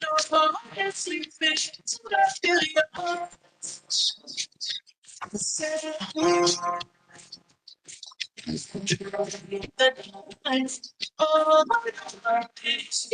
No, I can't sleep it. I feel your arms. Oh, my God, it's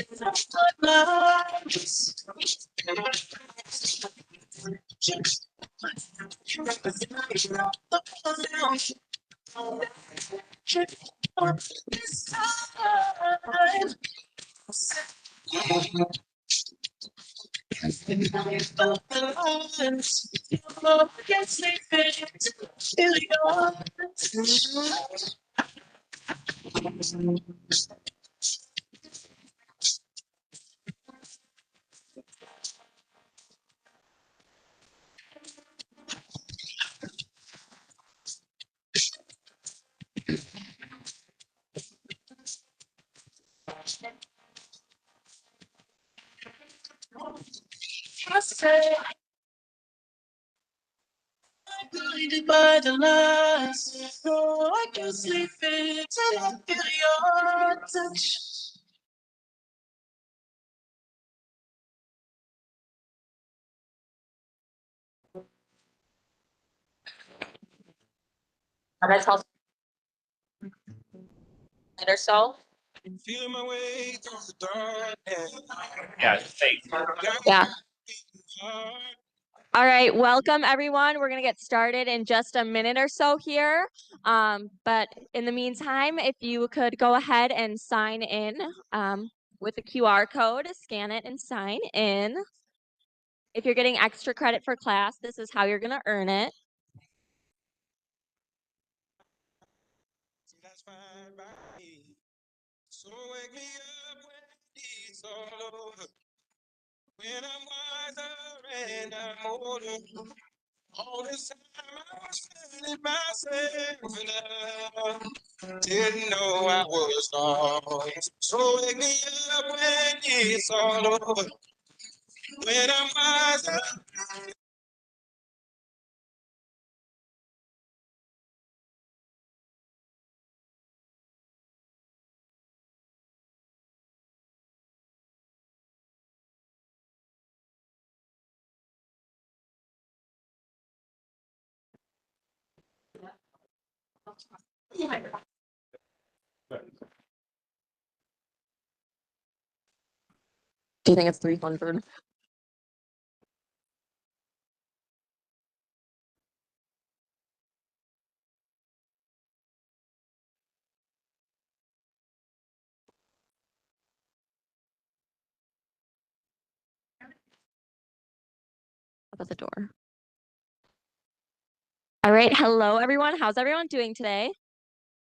blinded by the lights. No, I can't sleep it till I feel your touch. That's how or so. Feeling my way through the darkness. Yeah, safe. Yeah. All right, welcome everyone. We're going to get started in just a minute or so here. But in the meantime, if you could go ahead and sign in with the QR code, scan it and sign in. If you're getting extra credit for class, this is how you're going to earn it. That's fine by me. So wake me up when it's all over. When I'm wiser and I'm older. All this time I was feeling myself and I didn't know I was lost. So wake me up when it's all over. When I'm wiser. Do you think it's 300? Up at the door. All right. Hello, everyone. How's everyone doing today?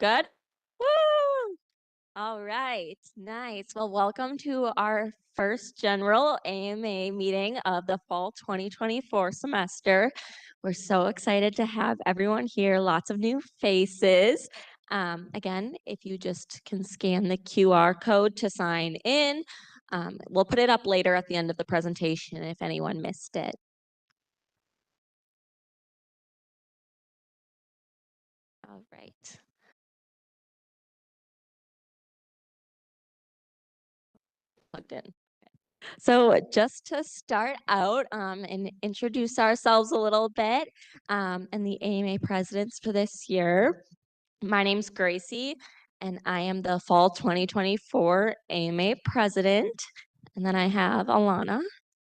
Good? Woo! All right. Nice. Well, welcome to our first general AMA meeting of the fall 2024 semester. We're so excited to have everyone here, lots of new faces. Again, if you just can scan the QR code to sign in, we'll put it up later at the end of the presentation if anyone missed it. All right. Plugged in. So just to start out and introduce ourselves a little bit and the AMA presidents for this year, my name's Gracie and I am the fall 2024 AMA president. And then I have Alana.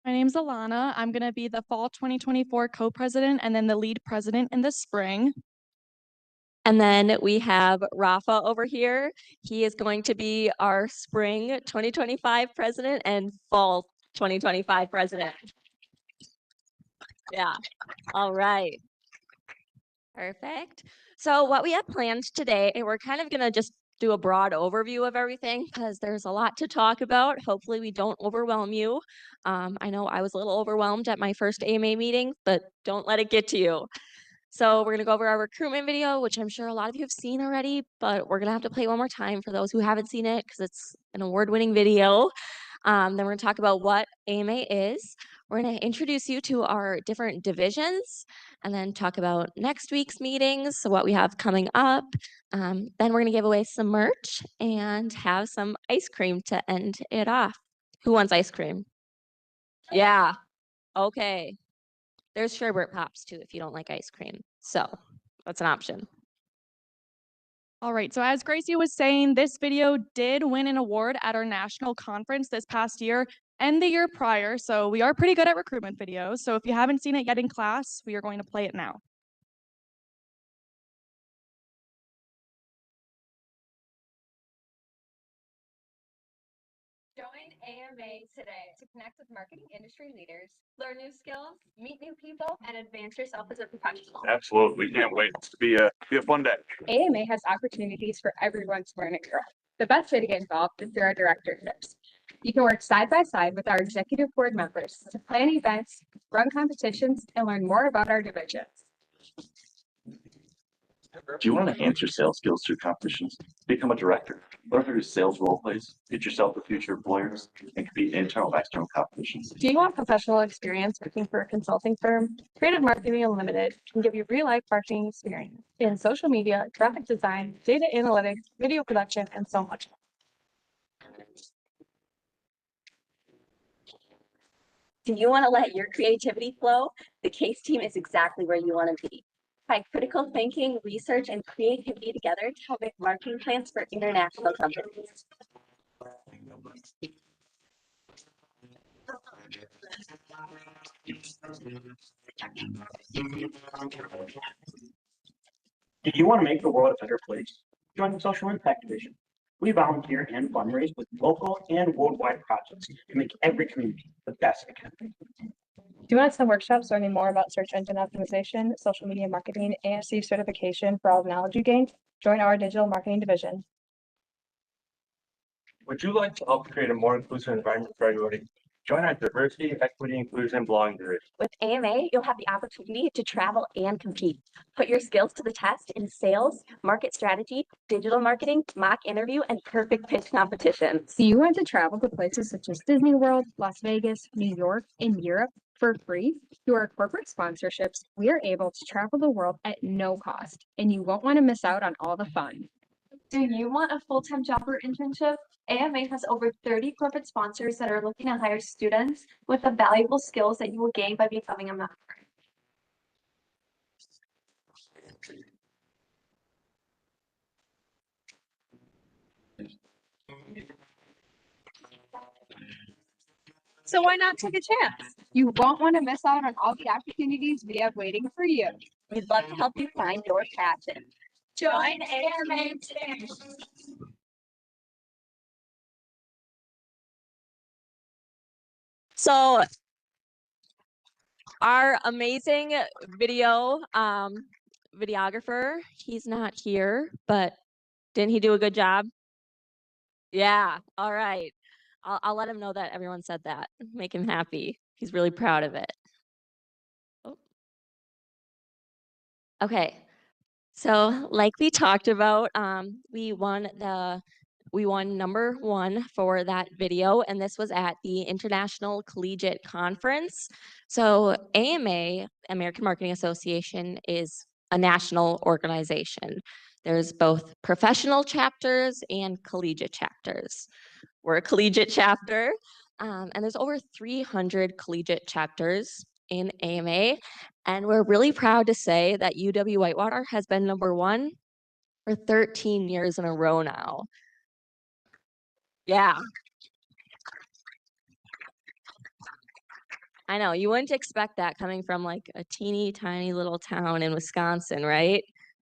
My name's Alana. I'm going to be the fall 2024 co-president and then the lead president in the spring. And then we have Rafa over here. He is going to be our spring 2025 president and fall 2025 president. Yeah. All right. Perfect. So what we have planned today, we're kind of going to just do a broad overview of everything because there's a lot to talk about. Hopefully we don't overwhelm you. I know I was a little overwhelmed at my first AMA meeting, but don't let it get to you. So we're going to go over our recruitment video, which I'm sure a lot of you have seen already, but we're going to have to play one more time for those who haven't seen it because it's an award-winning video. Then we're going to talk about what AMA is. We're going to introduce you to our different divisions and then talk about next week's meetings, so what we have coming up. Then we're going to give away some merch and have some ice cream to end it off. Who wants ice cream? Yeah. Okay. There's sherbet pops too if you don't like ice cream. So that's an option. All right, so as Gracie was saying, this video did win an award at our national conference this past year and the year prior, so we are pretty good at recruitment videos. So if you haven't seen it yet in class, we are going to play it now. Join AMA today to connect with marketing industry leaders, learn new skills, meet new people, and advance yourself as a professional. Absolutely. Can't wait. It's to be a fun day. AMA has opportunities for everyone to learn and grow. The best way to get involved is through our directorships. You can work side by side with our executive board members to plan events, run competitions, and learn more about our divisions. Do you want to enhance your sales skills through competitions? Become a director. Learn how to do sales role plays, pitch yourself to future employers, and compete in internal and external competitions. Do you want professional experience working for a consulting firm? Creative Marketing Unlimited can give you real-life marketing experience in social media, graphic design, data analytics, video production, and so much more. Do you want to let your creativity flow? The CASE team is exactly where you want to be. Find critical thinking, research, and creativity together to help make marketing plans for international companies. Do you want to make the world a better place? Join the Social Impact Division. We volunteer and fundraise with local and worldwide projects to make every community the best it can be. Do you want to attend workshops learning more about search engine optimization, social media marketing, and receive certification for all the knowledge you gained? Join our digital marketing division. Would you like to help create a more inclusive environment for everybody? Join our diversity, equity, inclusion, and belonging division. With AMA, you'll have the opportunity to travel and compete. Put your skills to the test in sales, market strategy, digital marketing, mock interview, and perfect pitch competitions. Do you want to travel to places such as Disney World, Las Vegas, New York, and Europe for free? Through our corporate sponsorships, we are able to travel the world at no cost, and you won't want to miss out on all the fun. Do you want a full-time job or internship? AMA has over 30 corporate sponsors that are looking to hire students with the valuable skills that you will gain by becoming a member. So why not take a chance? You won't want to miss out on all the opportunities we have waiting for you. We'd love to help you find your passion. Join AMA today. So our amazing videographer, he's not here, but didn't he do a good job? Yeah. All right. I'll let him know that everyone said that. Make him happy. He's really proud of it. Oh. Okay. So like we talked about, we won number one for that video, and this was at the International Collegiate Conference. So AMA, American Marketing Association, is a national organization. There's both professional chapters and collegiate chapters. We're a collegiate chapter, and there's over 300 collegiate chapters in AMA, and we're really proud to say that UW-Whitewater has been number one for 13 years in a row now. Yeah. I know, you wouldn't expect that coming from like a teeny tiny little town in Wisconsin, right?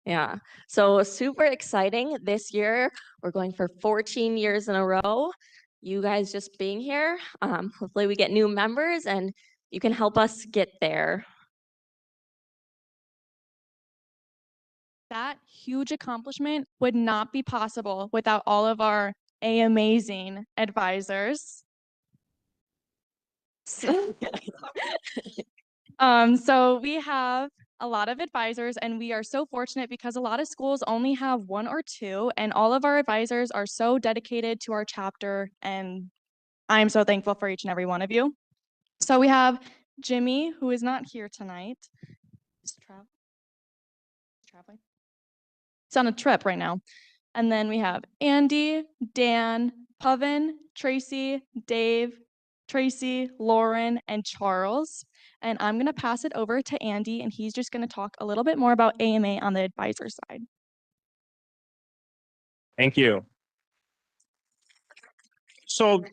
Yeah, so super exciting. This year, we're going for 14 years in a row. You guys just being here, hopefully we get new members and you can help us get there. That huge accomplishment would not be possible without all of our amazing advisors. So we have a lot of advisors, and we are so fortunate because a lot of schools only have one or two, and all of our advisors are so dedicated to our chapter, and I'm so thankful for each and every one of you. So we have Jimmy, who is not here tonight. He's traveling. He's on a trip right now. And then we have Andy, Dan, Pavan, Tracy, Dave, Tracy, Lauren, and Charles. And I'm going to pass it over to Andy, and he's just going to talk a little bit more about AMA on the advisor side. Thank you. So,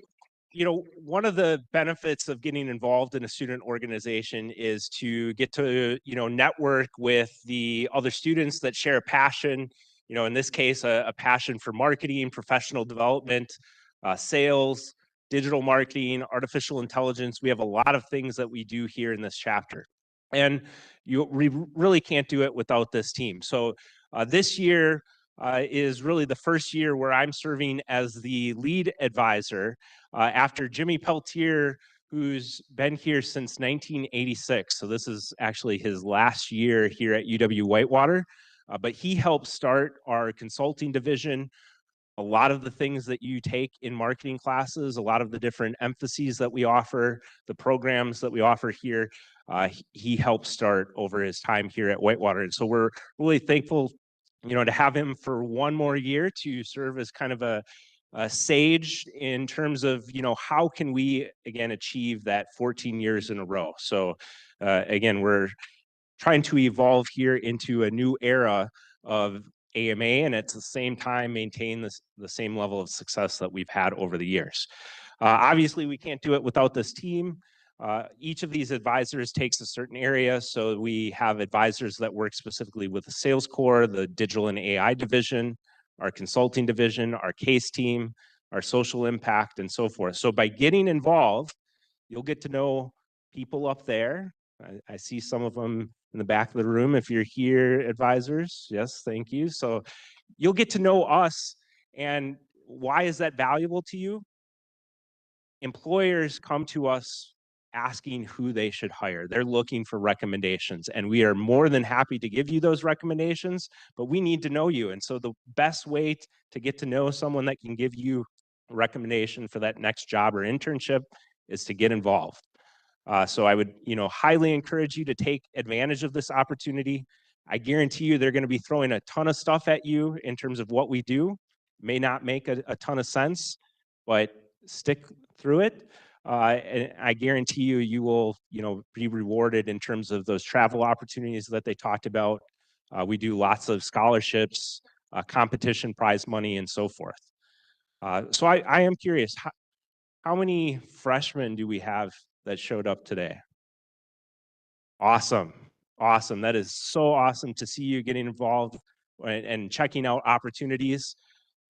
one of the benefits of getting involved in a student organization is to get to, network with the other students that share a passion, in this case, a passion for marketing, professional development, sales, digital marketing, artificial intelligence. We have a lot of things that we do here in this chapter. And we really can't do it without this team. So this year is really the first year where I'm serving as the lead advisor after Jimmy Peltier, who's been here since 1986. So this is actually his last year here at UW-Whitewater. But he helped start our consulting division. A lot of the things that you take in marketing classes, a lot of the different emphases that we offer, the programs that we offer here, he helped start over his time here at Whitewater. And so we're really thankful, to have him for one more year to serve as kind of a sage in terms of, how can we, again, achieve that 14 years in a row. So again, we're trying to evolve here into a new era of AMA, and at the same time maintain the same level of success that we've had over the years. Obviously, we can't do it without this team. Each of these advisors takes a certain area. So we have advisors that work specifically with the sales core, the digital and AI division, our consulting division, our case team, our social impact, and so forth. So by getting involved, you'll get to know people up there. I see some of them in the back of the room. If you're here, advisors, yes, thank you. So you'll get to know us. And why is that valuable to you? Employers come to us asking who they should hire. They're looking for recommendations, and we are more than happy to give you those recommendations, but we need to know you. And so the best way to get to know someone that can give you a recommendation for that next job or internship is to get involved. So I would, highly encourage you to take advantage of this opportunity. I guarantee you they're going to be throwing a ton of stuff at you in terms of what we do. May not make a ton of sense, but stick through it. And I guarantee you, you will, be rewarded in terms of those travel opportunities that they talked about. We do lots of scholarships, competition prize money, and so forth. So I am curious, how many freshmen do we have that showed up today? Awesome. Awesome. That is so awesome to see you getting involved and checking out opportunities.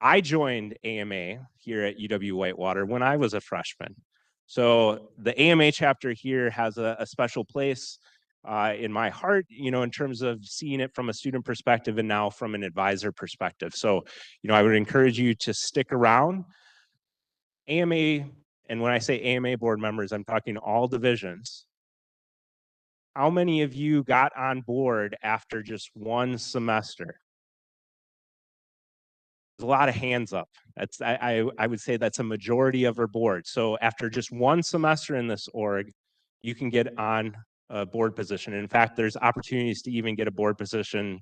I joined AMA here at UW-Whitewater when I was a freshman. So the AMA chapter here has a special place in my heart, in terms of seeing it from a student perspective and now from an advisor perspective. So, I would encourage you to stick around. AMA, and when I say AMA board members, I'm talking all divisions. How many of you got on board after just one semester? There's a lot of hands up. I would say that's a majority of our board. So after just one semester in this org, you can get on a board position. In fact, there's opportunities to even get a board position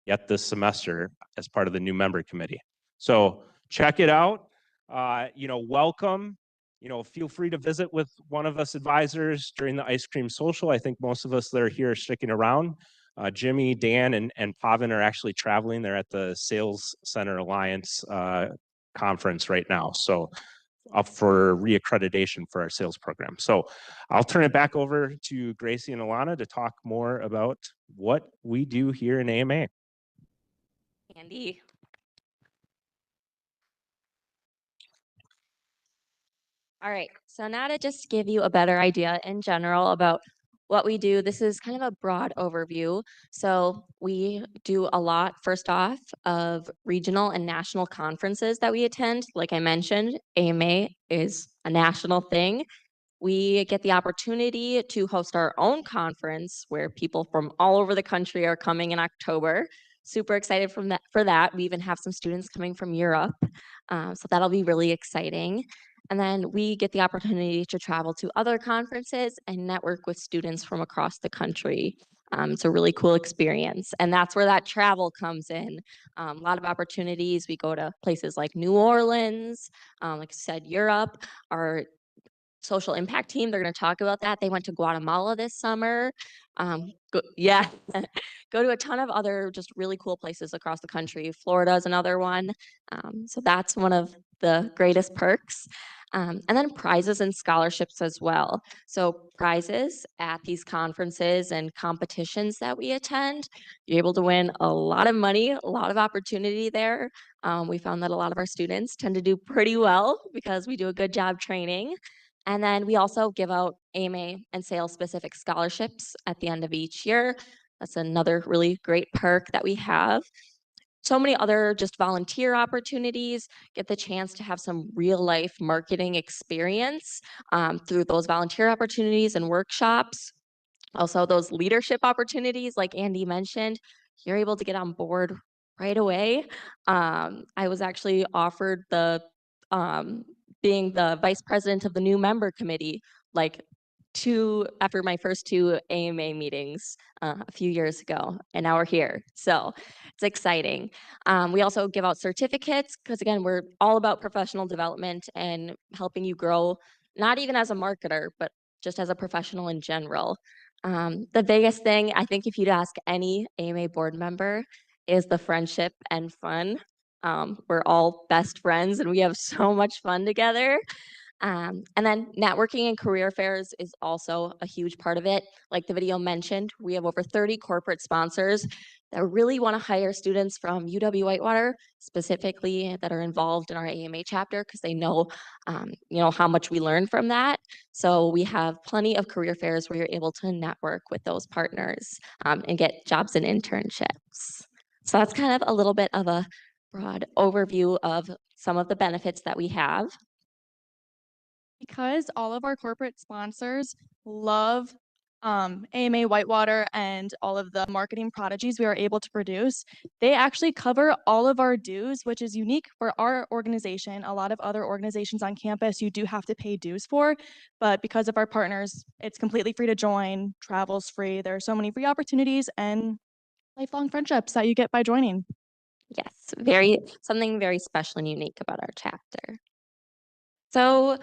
yet this semester as part of the new member committee. So check it out. Welcome. Feel free to visit with one of us advisors during the ice cream social. I think most of us that are here are sticking around. Jimmy, Dan, and Pavan are actually traveling. They're at the Sales Center Alliance conference right now. So up for reaccreditation for our sales program. So I'll turn it back over to Gracie and Alana to talk more about what we do here in AMA. Andy. All right, so now to just give you a better idea in general about what we do, this is kind of a broad overview. So we do a lot, first off, of regional and national conferences that we attend. Like I mentioned, AMA is a national thing. We get the opportunity to host our own conference where people from all over the country are coming in October. Super excited for that. We even have some students coming from Europe. So that'll be really exciting. And then we get the opportunity to travel to other conferences and network with students from across the country. It's a really cool experience. And that's where that travel comes in. A lot of opportunities. We go to places like New Orleans, like I said, Europe. Our social impact team. They're going to talk about that. They went to Guatemala this summer. Yeah, go to a ton of other just really cool places across the country. Florida is another one. So that's one of the greatest perks. And then prizes and scholarships as well. So prizes at these conferences and competitions that we attend, you're able to win a lot of money, a lot of opportunity there. We found that a lot of our students tend to do pretty well because we do a good job training. And then we also give out AMA and sales specific scholarships at the end of each year. That's another really great perk that we have. So many other just volunteer opportunities, get the chance to have some real life marketing experience through those volunteer opportunities and workshops. Also those leadership opportunities, like Andy mentioned, you're able to get on board right away. I was actually offered the being the vice president of the new member committee, like after my first 2 AMA meetings a few years ago, and now we're here. So it's exciting. We also give out certificates because again, we're all about professional development and helping you grow, not even as a marketer, but just as a professional in general. The biggest thing, I think if you'd ask any AMA board member, is the friendship and fun. We're all best friends and we have so much fun together. And then networking and career fairs is also a huge part of it. Like the video mentioned, we have over 30 corporate sponsors that really want to hire students from UW-Whitewater, specifically that are involved in our AMA chapter because they know, how much we learn from that. So we have plenty of career fairs where you're able to network with those partners and get jobs and internships. So that's kind of a little bit of a broad overview of some of the benefits that we have. Because all of our corporate sponsors love AMA Whitewater and all of the marketing prodigies we are able to produce, they actually cover all of our dues, which is unique for our organization. A lot of other organizations on campus you do have to pay dues for, but because of our partners, it's completely free to join, travel's free. There are so many free opportunities and lifelong friendships that you get by joining. Yes, something very special and unique about our chapter. So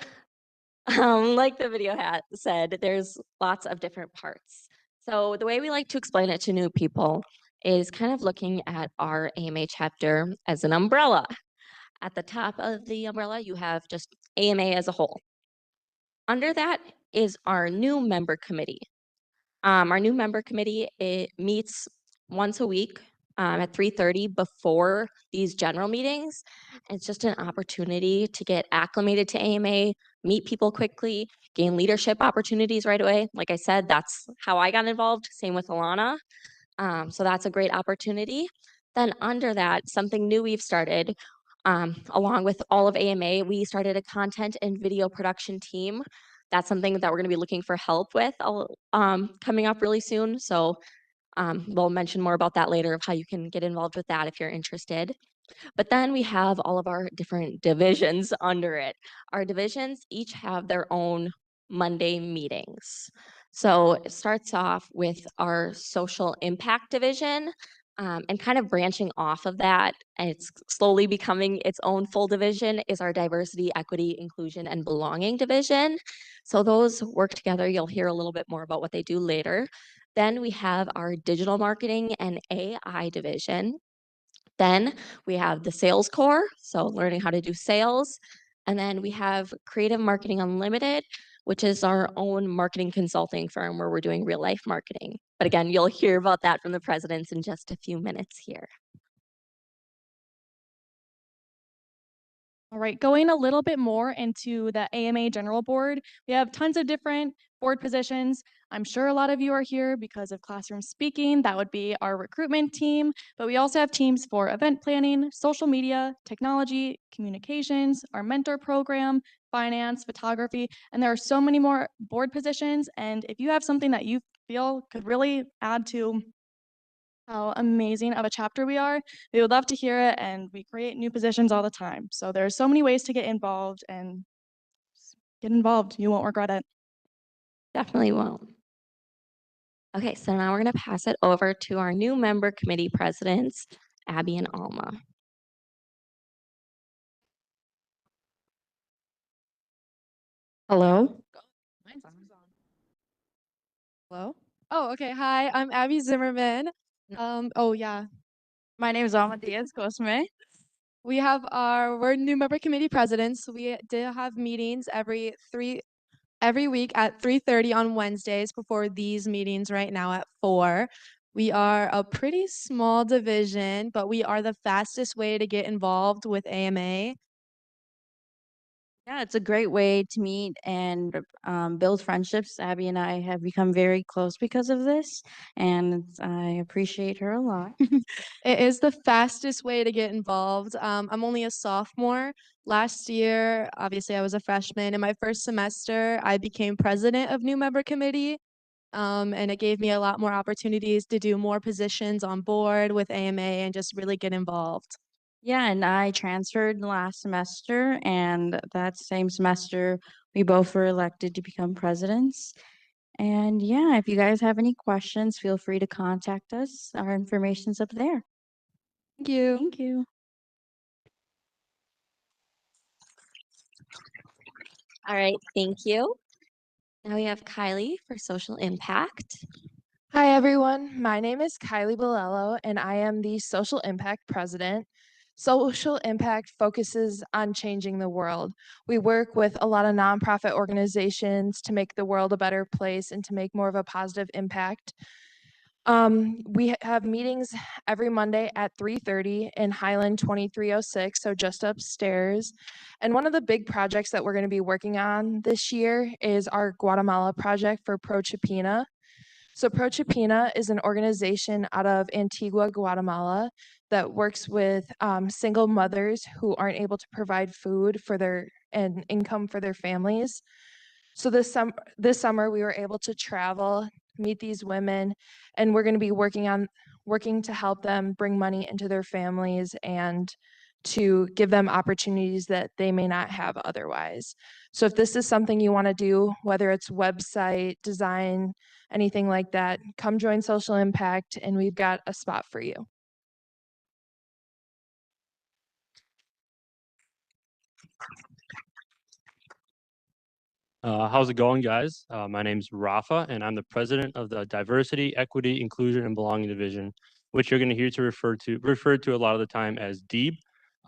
like the video said, there's lots of different parts. So the way we like to explain it to new people is kind of looking at our AMA chapter as an umbrella. At the top of the umbrella, you have just AMA as a whole. Under that is our new member committee. Our new member committee, it meets once a week at 3:30 before these general meetings. It's just an opportunity to get acclimated to AMA, meet people quickly, gain leadership opportunities right away. Like I said, that's how I got involved. Same with Alana. So that's a great opportunity. Then under that, something new we've started, along with all of AMA, we started a content and video production team. That's something that we're going to be looking for help with coming up really soon. So we'll mention more about that later of how you can get involved with that if you're interested. But then we have all of our different divisions under it. Our divisions each have their own Monday meetings. So it starts off with our social impact division and kind of branching off of that, and it's slowly becoming its own full division, is our diversity, equity, inclusion, and belonging division. So those work together. You'll hear a little bit more about what they do later. Then we have our digital marketing and AI division. Then we have the sales core, so learning how to do sales. And then we have Creative Marketing Unlimited, which is our own marketing consulting firm where we're doing real life marketing. But again, you'll hear about that from the presidents in just a few minutes here. All right, going a little bit more into the AMA General Board, we have tons of different board positions. I'm sure a lot of you are here because of classroom speaking. That would be our recruitment team, but we also have teams for event planning, social media, technology, communications, our mentor program, finance, photography, and there are so many more board positions. And if you have something that you feel could really add to how amazing of a chapter we are, we would love to hear it, and we create new positions all the time. So there's so many ways to get involved, and just get involved. You won't regret it. Definitely won't. Okay, so now we're going to pass it over to our new member committee presidents, Abby and Alma. Hello. Hello? Oh, okay. Hi, I'm Abby Zimmerman. Oh yeah. My name is Alma Diaz Cosme. We're new member committee presidents. We do have meetings every week at 3:30 on Wednesdays before these meetings right now at 4. We are a pretty small division, but we are the fastest way to get involved with AMA. Yeah, it's a great way to meet and build friendships. Abby and I have become very close because of this, and I appreciate her a lot. It is the fastest way to get involved. I'm only a sophomore. Last year, obviously, I was a freshman. In my first semester, I became president of new member committee, and it gave me a lot more opportunities to do more positions on board with AMA and just really get involved. Yeah, and I transferred last semester, and that same semester, we both were elected to become presidents. And yeah, if you guys have any questions, feel free to contact us. Our information's up there. Thank you. Thank you. All right, thank you. Now we have Kylie for social impact. Hi, everyone. My name is Kylie Bolello, and I am the Social Impact President. Social Impact focuses on changing the world. We work with a lot of nonprofit organizations to make the world a better place and to make more of a positive impact. We have meetings every Monday at 3:30 in Highland 2306, so just upstairs. And one of the big projects that we're going to be working on this year is our Guatemala project for Pro Chapina. So Pro Chapina is an organization out of Antigua, Guatemala that works with single mothers who aren't able to provide food for and income for their families. So this summer we were able to travel, meet these women, and we're going to be working to help them bring money into their families and to give them opportunities that they may not have otherwise. So if this is something you want to do, whether it's website design, anything like that, come join Social Impact and we've got a spot for you. How's it going, guys? My name's Rafa, and I'm the president of the Diversity, Equity, Inclusion, and Belonging Division, which you're going to hear referred to a lot of the time as DEEB.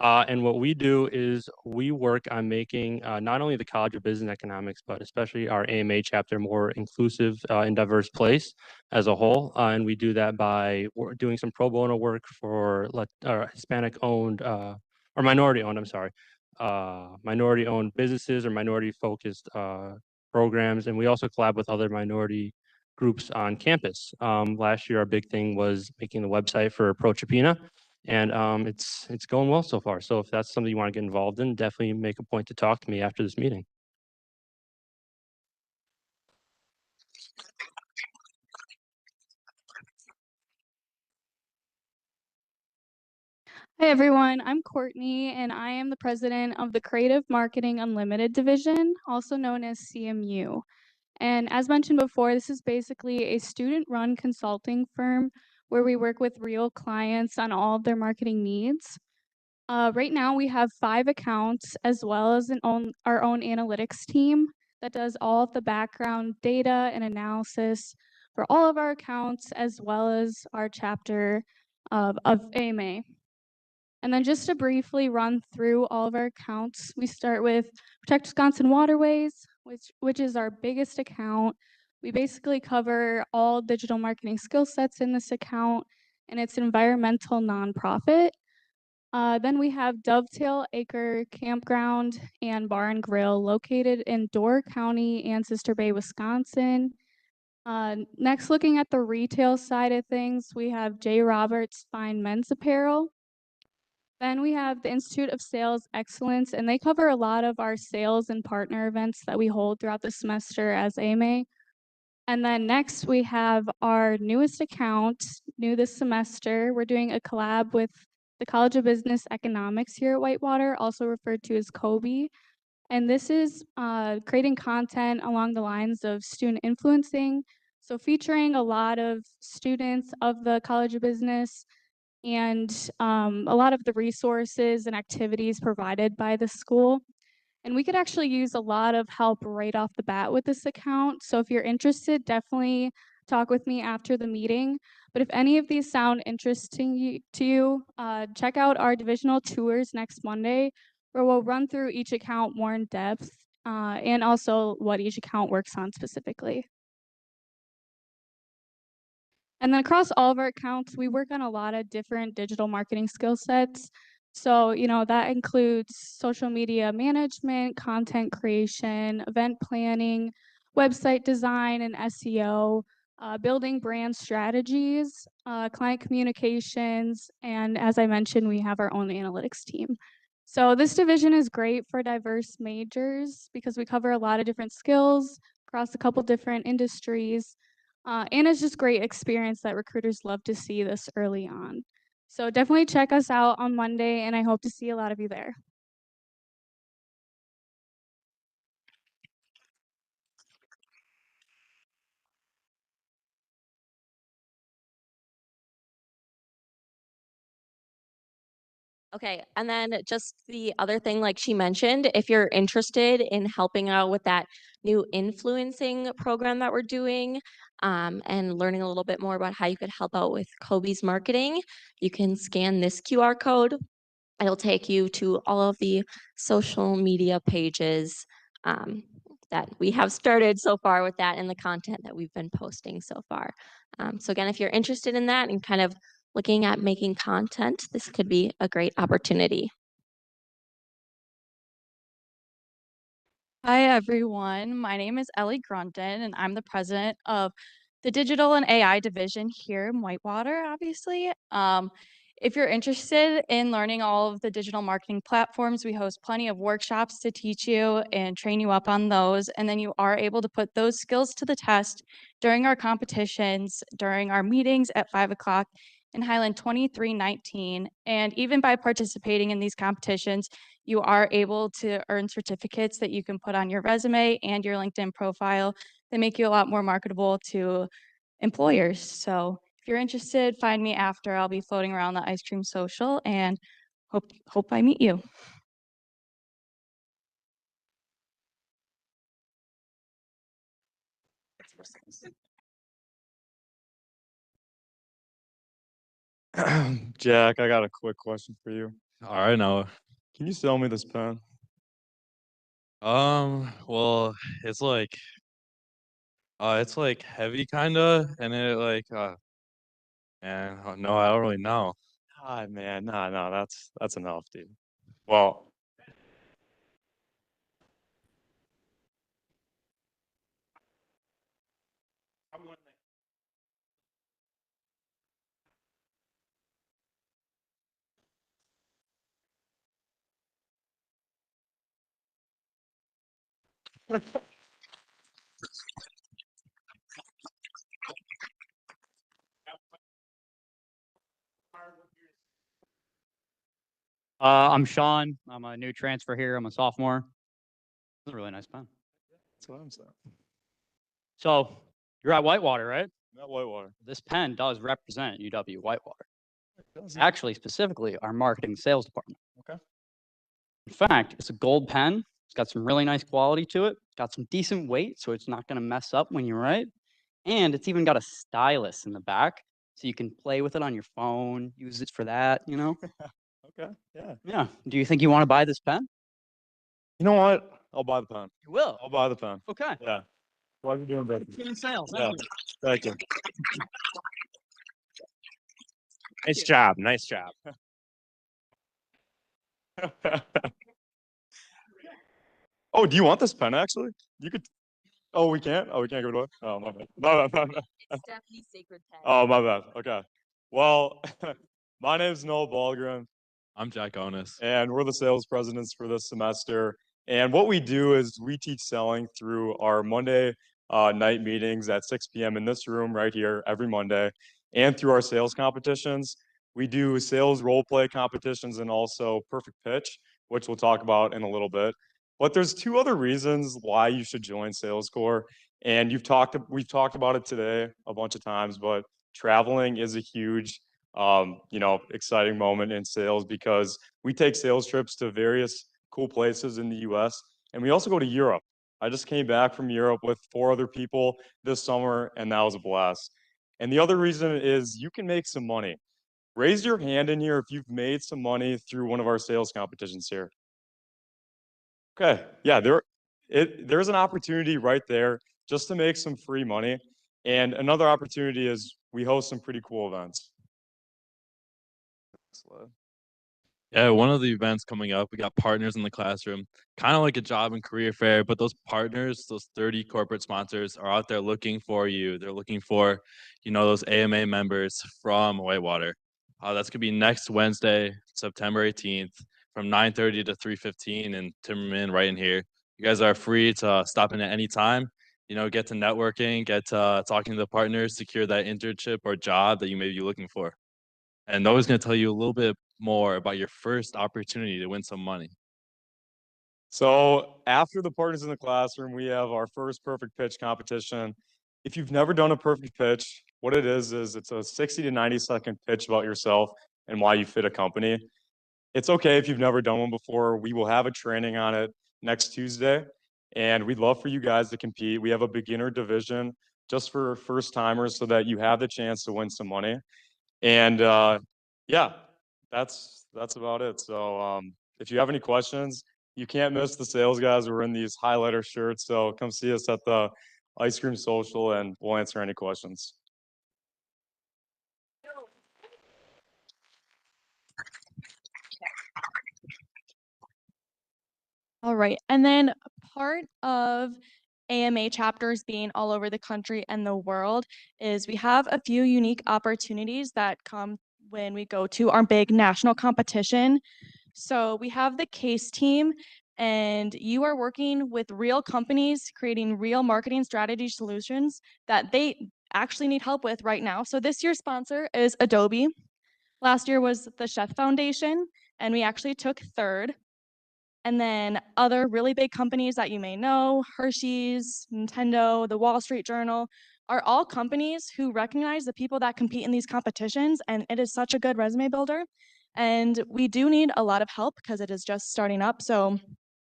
And what we do is we work on making not only the College of Business Economics, but especially our AMA chapter more inclusive and diverse place as a whole. And we do that by doing some pro bono work for Hispanic-owned or minority-owned, I'm sorry, minority-owned businesses or minority-focused programs, and we also collab with other minority groups on campus. Last year, our big thing was making the website for Pro Chapina, and it's going well so far. So if that's something you want to get involved in, definitely make a point to talk to me after this meeting. Hi everyone, I'm Courtney and I am the president of the Creative Marketing Unlimited division, also known as CMU. And as mentioned before, this is basically a student-run consulting firm where we work with real clients on all of their marketing needs. Right now we have 5 accounts as well as our own analytics team that does all of the background data and analysis for all of our accounts as well as our chapter of AMA. And then just to briefly run through all of our accounts, we start with Protect Wisconsin Waterways, which is our biggest account. We basically cover all digital marketing skill sets in this account, and it's an environmental nonprofit. Then we have Dovetail Acre Campground and Bar and Grill located in Door County and Sister Bay, Wisconsin. Next, looking at the retail side of things, we have J. Roberts Fine Men's Apparel. Then we have the Institute of Sales Excellence, and they cover a lot of our sales and partner events that we hold throughout the semester as AMA. And then next we have our newest account, new this semester. We're doing a collab with the College of Business Economics here at Whitewater, also referred to as COBE. And this is creating content along the lines of student influencing. So featuring a lot of students of the College of Business and a lot of the resources and activities provided by the school. And we could actually use a lot of help right off the bat with this account. So if you're interested, definitely talk with me after the meeting. But if any of these sound interesting to you, check out our divisional tours next Monday, where we'll run through each account more in depth and also what each account works on specifically. And then across all of our accounts, we work on a lot of different digital marketing skill sets. So, that includes social media management, content creation, event planning, website design and SEO, building brand strategies, client communications, and as I mentioned, we have our own analytics team. So this division is great for diverse majors because we cover a lot of different skills across a couple different industries. And it's just great experience that recruiters love to see this early on. So definitely check us out on Monday, and I hope to see a lot of you there. Okay, and then just the other thing, like she mentioned, if you're interested in helping out with that new influencing program that we're doing, and learning a little bit more about how you could help out with Kobe's marketing, you can scan this QR code. It'll take you to all of the social media pages that we have started so far with that and the content that we've been posting so far. So again, if you're interested in that and kind of looking at making content, this could be a great opportunity. Hi, everyone. My name is Ellie Grunton, and I'm the president of the Digital and AI division here in Whitewater, obviously. If you're interested in learning all of the digital marketing platforms, we host plenty of workshops to teach you and train you up on those. And then you are able to put those skills to the test during our competitions, during our meetings at 5 o'clock in Highland 2319. And even by participating in these competitions, you are able to earn certificates that you can put on your resume and your LinkedIn profile that make you a lot more marketable to employers. So if you're interested, find me after. I'll be floating around the ice cream social and hope I meet you. Jack, I got a quick question for you. All right, now, can you sell me this pen? Well, it's like heavy kinda, and it and no, I don't really know. God, man, no, that's enough, dude. Well, I'm Sean. I'm a new transfer here. I'm a sophomore. It's a really nice pen. that's what I'm saying. So you're at Whitewater, right? Not Whitewater. This pen does represent UW Whitewater. Does it? Actually, specifically our marketing sales department. Okay. In fact, it's a gold pen. It's got some really nice quality to it. Got some decent weight, so it's not going to mess up when you write. And it's even got a stylus in the back, so you can play with it on your phone, use it for that, you know? Okay, yeah. Yeah. Do you think you want to buy this pen? You know what? I'll buy the pen. You will. I'll buy the pen. Okay. Yeah. What are you doing, baby? It's in sales. Yeah. Thank you. Nice job. Nice job. Oh, do you want this pen actually? You could. Oh, we can't. Oh, we can't give it away. Oh, my bad. My bad. It's Stephanie's sacred pen. Oh, my bad. Okay. Well, my name is Noah Ballgren. I'm Jack Onis. And we're the sales presidents for this semester. And what we do is we teach selling through our Monday night meetings at 6 p.m. in this room right here every Monday, and through our sales competitions. We do sales role play competitions and also perfect pitch, which we'll talk about in a little bit. But there's two other reasons why you should join Sales Corps. And we've talked about it today a bunch of times, but traveling is a huge, exciting moment in sales because we take sales trips to various cool places in the US, and we also go to Europe. I just came back from Europe with 4 other people this summer, and that was a blast. And the other reason is you can make some money. Raise your hand in here if you've made some money through one of our sales competitions here. Okay, yeah, there's an opportunity right there just to make some free money. And another opportunity is we host some pretty cool events. Yeah, one of the events coming up, we got partners in the classroom, kind of like a job and career fair, but those partners, those 30 corporate sponsors are out there looking for you. They're looking for, those AMA members from Whitewater. That's gonna be next Wednesday, September 18th, from 9:30 to 3:15 in Timmerman, right in here. You guys are free to stop in at any time. Get to networking, get to talking to the partners, secure that internship or job that you may be looking for. And Noah's going to tell you a little bit more about your first opportunity to win some money. So after the partners in the classroom, we have our first perfect pitch competition. If you've never done a perfect pitch, what it is it's a 60 to 90-second pitch about yourself and why you fit a company. It's okay if you've never done one before. We will have a training on it next Tuesday, and we'd love for you guys to compete. We have a beginner division just for first timers so that you have the chance to win some money. And yeah, that's about it. So if you have any questions, you can't miss the sales guys. We're in these highlighter shirts, so come see us at the Ice Cream Social, and we'll answer any questions. All right. And then part of AMA chapters being all over the country and the world is we have a few unique opportunities that come when we go to our big national competition. So we have the CASE team, and you are working with real companies, creating real marketing strategy solutions that they actually need help with right now. So this year's sponsor is Adobe. Last year was the Chef Foundation, and we actually took third. And then other really big companies that you may know, Hershey's, Nintendo, the Wall Street Journal, are all companies who recognize the people that compete in these competitions, and it is such a good resume builder. And we do need a lot of help because it is just starting up. So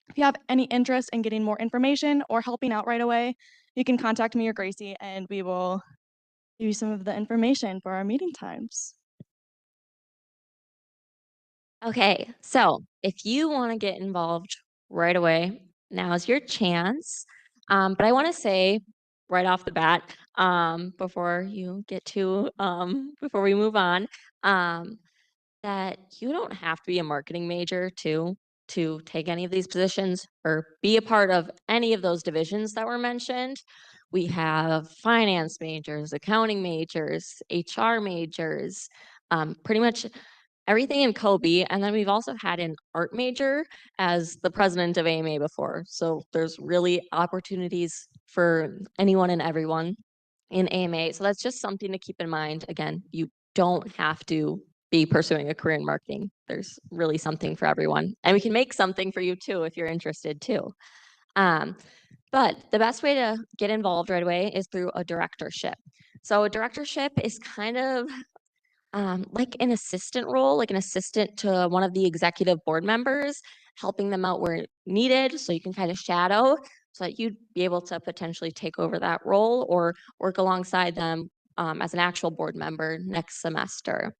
if you have any interest in getting more information or helping out right away, you can contact me or Gracie, and we will give you some of the information for our meeting times. Okay, so if you want to get involved right away, now's your chance. But I want to say right off the bat, before you get to, before we move on, that you don't have to be a marketing major to take any of these positions or be a part of any of those divisions that were mentioned. We have finance majors, accounting majors, HR majors, pretty much everything in Kobe. And then we've also had an art major as the president of AMA before. So there's really opportunities for anyone and everyone in AMA. So that's just something to keep in mind. Again, you don't have to be pursuing a career in marketing. There's really something for everyone. And we can make something for you too if you're interested too. But the best way to get involved right away is through a directorship. So a directorship is kind of like an assistant role, like an assistant to one of the executive board members, helping them out where needed. So you can kind of shadow so that you'd be able to potentially take over that role or work alongside them as an actual board member next semester.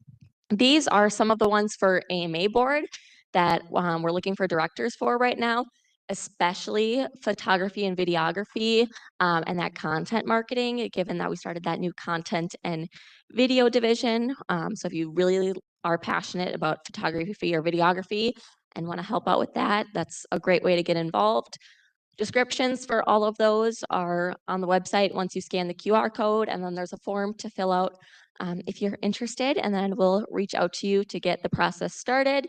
These are some of the ones for AMA board that we're looking for directors for right now, especially photography and videography and that content marketing, given that we started that new content and video division. So if you really are passionate about photography or videography and want to help out with that, that's a great way to get involved. Descriptions for all of those are on the website once you scan the QR code, and then there's a form to fill out if you're interested, and then we'll reach out to you to get the process started.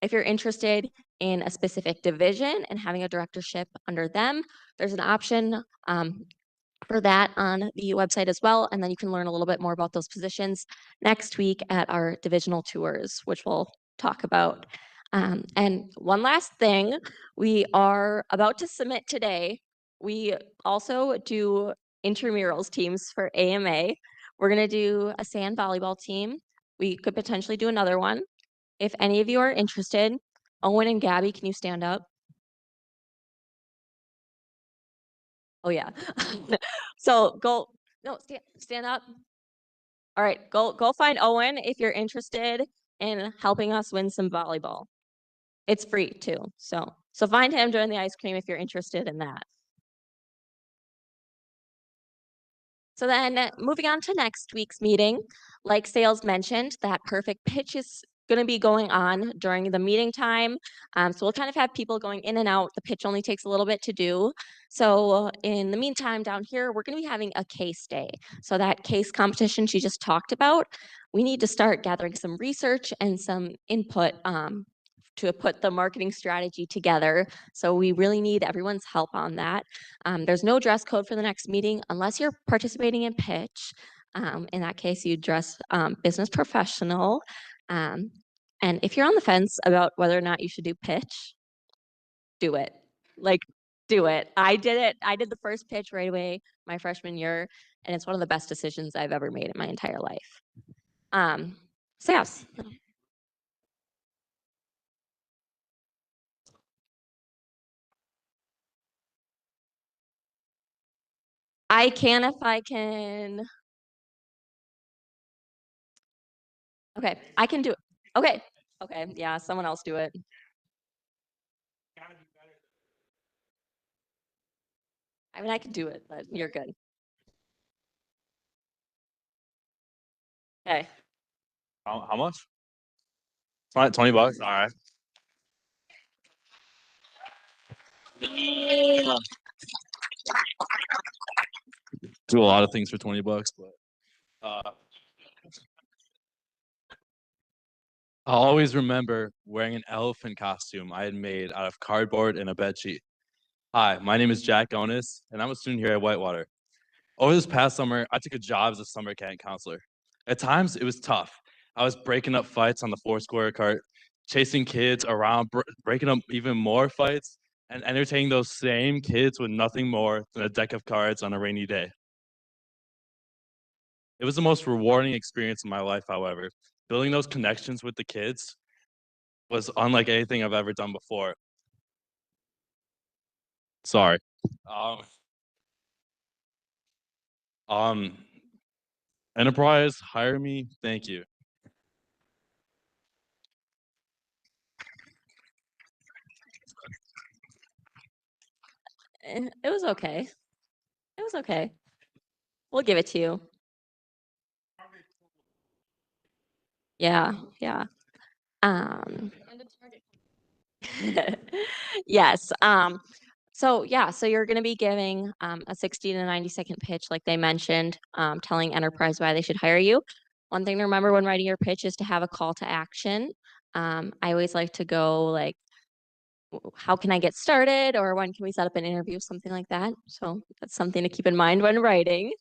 If you're interested in a specific division and having a directorship under them, there's an option for that on the website as well. And then you can learn a little bit more about those positions next week at our divisional tours, which we'll talk about. And one last thing, we are about to submit today. We also do intramurals teams for AMA. We're going to do a sand volleyball team. We could potentially do another one. If any of you are interested, Owen and Gabby, can you stand up? Oh, yeah. So go, no, stand up. All right, go find Owen if you're interested in helping us win some volleyball. It's free too. So find him during the ice cream if you're interested in that. So then moving on to next week's meeting, like Sales mentioned, that perfect pitch is going to be going on during the meeting time. So we'll kind of have people going in and out. The pitch only takes a little bit to do. So in the meantime, down here, we're going to be having a case day. So that case competition she just talked about, we need to start gathering some research and some input to put the marketing strategy together. So we really need everyone's help on that. There's no dress code for the next meeting unless you're participating in pitch. In that case, you dress business professional. And if you're on the fence about whether or not you should do pitch, do it. Like, do it. I did it. I did the first pitch right away my freshman year, and it's one of the best decisions I've ever made in my entire life. So yes. I can if I can. Okay, I can do it. Okay. Okay, yeah, someone else do it. I mean, I could do it, but you're good. Okay. How much? 20 bucks? All right. Do a lot of things for 20 bucks, but I'll always remember wearing an elephant costume I had made out of cardboard and a bedsheet. Hi, my name is Jack Onis, and I'm a student here at Whitewater. Over this past summer, I took a job as a summer camp counselor. At times, it was tough. I was breaking up fights on the Foursquare cart, chasing kids around, breaking up even more fights, and entertaining those same kids with nothing more than a deck of cards on a rainy day. It was the most rewarding experience in my life, however. Building those connections with the kids was unlike anything I've ever done before. Sorry. Enterprise, hire me. Thank you. It was okay. It was okay. We'll give it to you. Yeah, yeah. Yes. So yeah, so you're going to be giving a 60 to 90-second pitch, like they mentioned, telling Enterprise why they should hire you. One thing to remember when writing your pitch is to have a call to action. I always like to go like, how can I get started, or when can we set up an interview, something like that. So that's something to keep in mind when writing.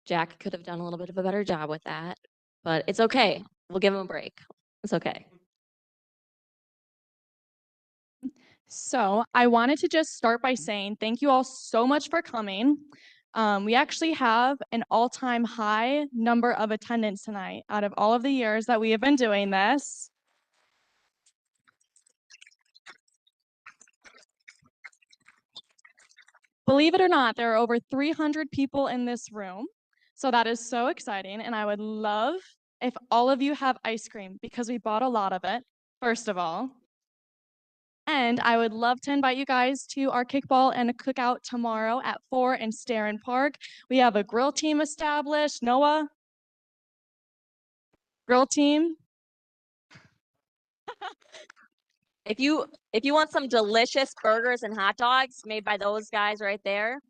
Jack could have done a little bit of a better job with that, but it's okay. We'll give him a break. It's okay. So I wanted to just start by saying thank you all so much for coming. We actually have an all-time high number of attendance tonight out of all of the years that we have been doing this. Believe it or not, there are over 300 people in this room. So that is so exciting. And I would love if all of you have ice cream because we bought a lot of it, first of all. And I would love to invite you guys to our kickball and a cookout tomorrow at 4 in Starin Park. We have a grill team established. Noah? Grill team? If you want some delicious burgers and hot dogs made by those guys right there,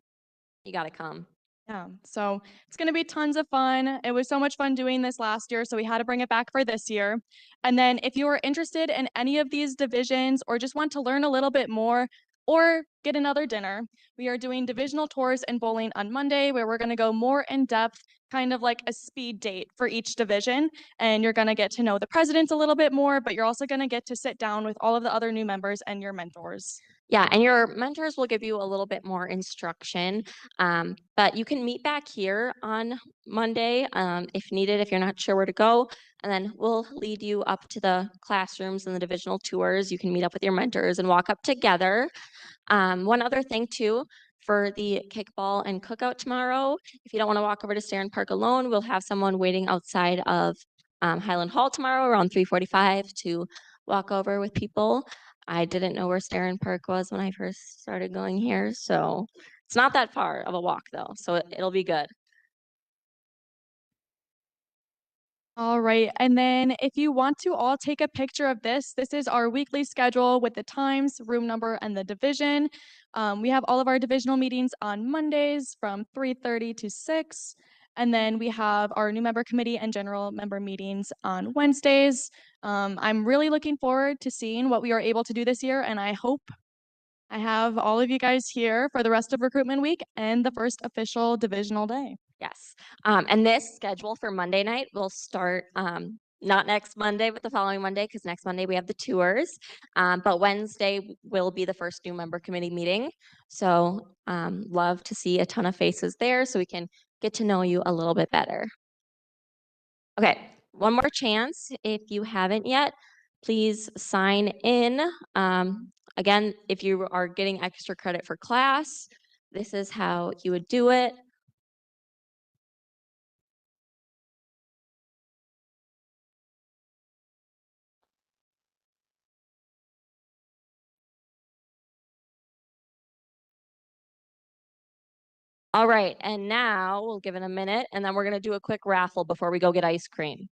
you got to come. Yeah, so it's going to be tons of fun. It was so much fun doing this last year, so we had to bring it back for this year. And then if you are interested in any of these divisions or just want to learn a little bit more or get another dinner, we are doing divisional tours and bowling on Monday where we're going to go more in depth, kind of like a speed date for each division. And you're going to get to know the presidents a little bit more, but you're also going to get to sit down with all of the other new members and your mentors. Yeah, and your mentors will give you a little bit more instruction, but you can meet back here on Monday if needed, if you're not sure where to go, and then we'll lead you up to the classrooms and the divisional tours. You can meet up with your mentors and walk up together. One other thing too, for the kickball and cookout tomorrow. If you don't want to walk over to Starin Park alone, we'll have someone waiting outside of Highland Hall tomorrow around 3:45 to walk over with people. I didn't know where Starin Park was when I first started going here, so it's not that far of a walk though, so it'll be good. All right, and then if you want to all take a picture of this, this is our weekly schedule with the times, room number, and the division. We have all of our divisional meetings on Mondays from 3:30 to 6. And then we have our new member committee and general member meetings on Wednesdays. I'm really looking forward to seeing what we are able to do this year, and I hope I have all of you guys here for the rest of recruitment week and the first official divisional day. Yes. And this schedule for Monday night will start not next Monday, but the following Monday, because next Monday we have the tours. But Wednesday will be the first new member committee meeting. So love to see a ton of faces there so we can get to know you a little bit better. Okay, one more chance. If you haven't yet, please sign in. Again, if you are getting extra credit for class, this is how you would do it. All right, and now we'll give it a minute and then we're gonna do a quick raffle before we go get ice cream.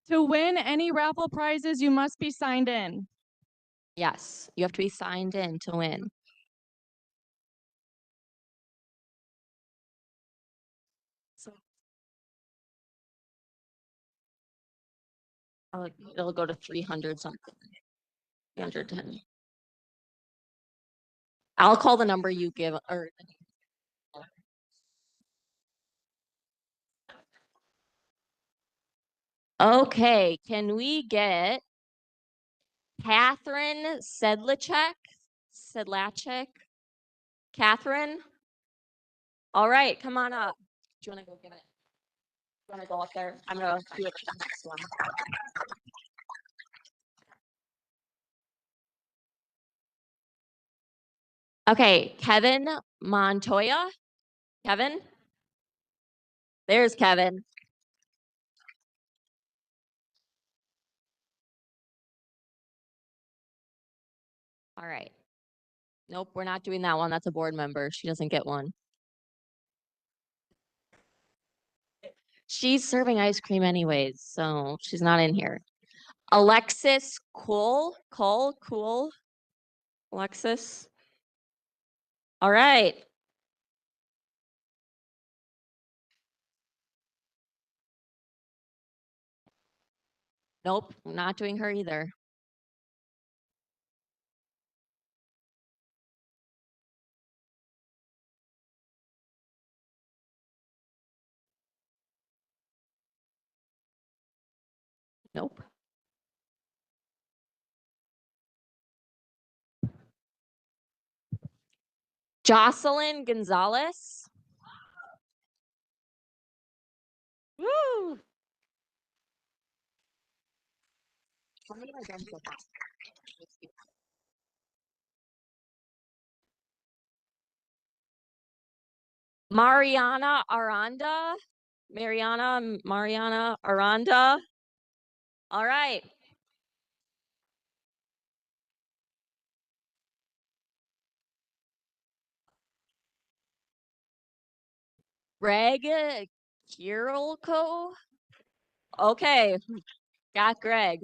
To win any raffle prizes, you must be signed in. Yes, you have to be signed in to win. So it'll go to 300 something. 310. I'll call the number you give or okay, can we get Catherine Sedlacek? Catherine? All right, come on up. Do you want to go get it? You want to go up there? I'm gonna do it for the next one. Okay, Kevin Montoya. Kevin? There's Kevin. All right. Nope, we're not doing that one. That's a board member. She doesn't get one. She's serving ice cream anyways, so she's not in here. Alexis Cool. Alexis. All right. Nope, not doing her either. Nope. Jocelyn Gonzalez. Woo! Mariana Aranda. Mariana Aranda. All right. Greg Kirilko. Okay, got Greg.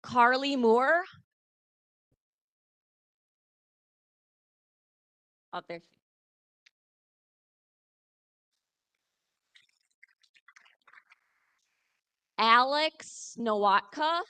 Carly Moore. Up there. Alex Nowatka.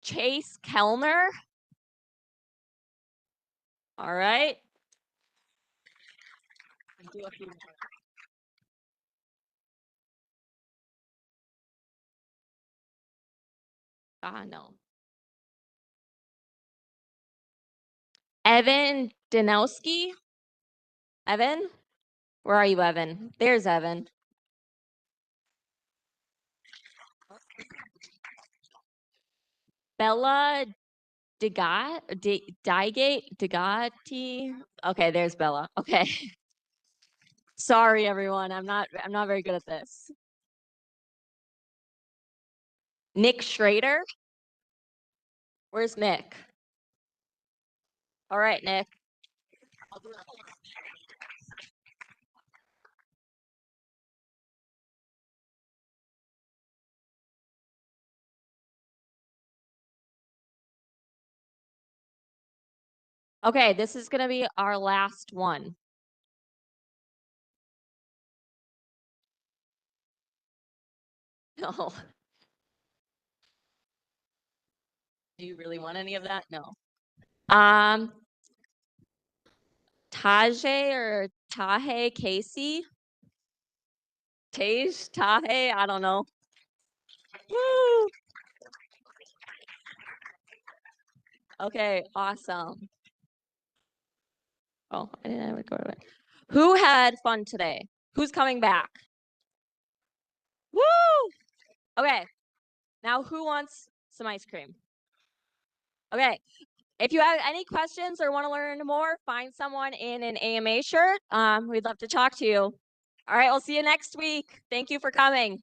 Chase Kellner. All right. Do a few more. No. Evan Danowski? Evan? Where are you, Evan? There's Evan. Bella Digati. Okay, there's Bella. Okay. Sorry, everyone. I'm not very good at this. Nick Schrader. Where's Nick? All right, Nick. Okay, this is gonna be our last one. No. Do you really want any of that? No. Tajay or Tahe Casey? Tahe? I don't know. Woo! Okay, awesome. Oh, I didn't record it. Who had fun today? Who's coming back? Woo! Okay. Now who wants some ice cream? Okay. If you have any questions or want to learn more, find someone in an AMA shirt. We'd love to talk to you. All right, we'll see you next week. Thank you for coming.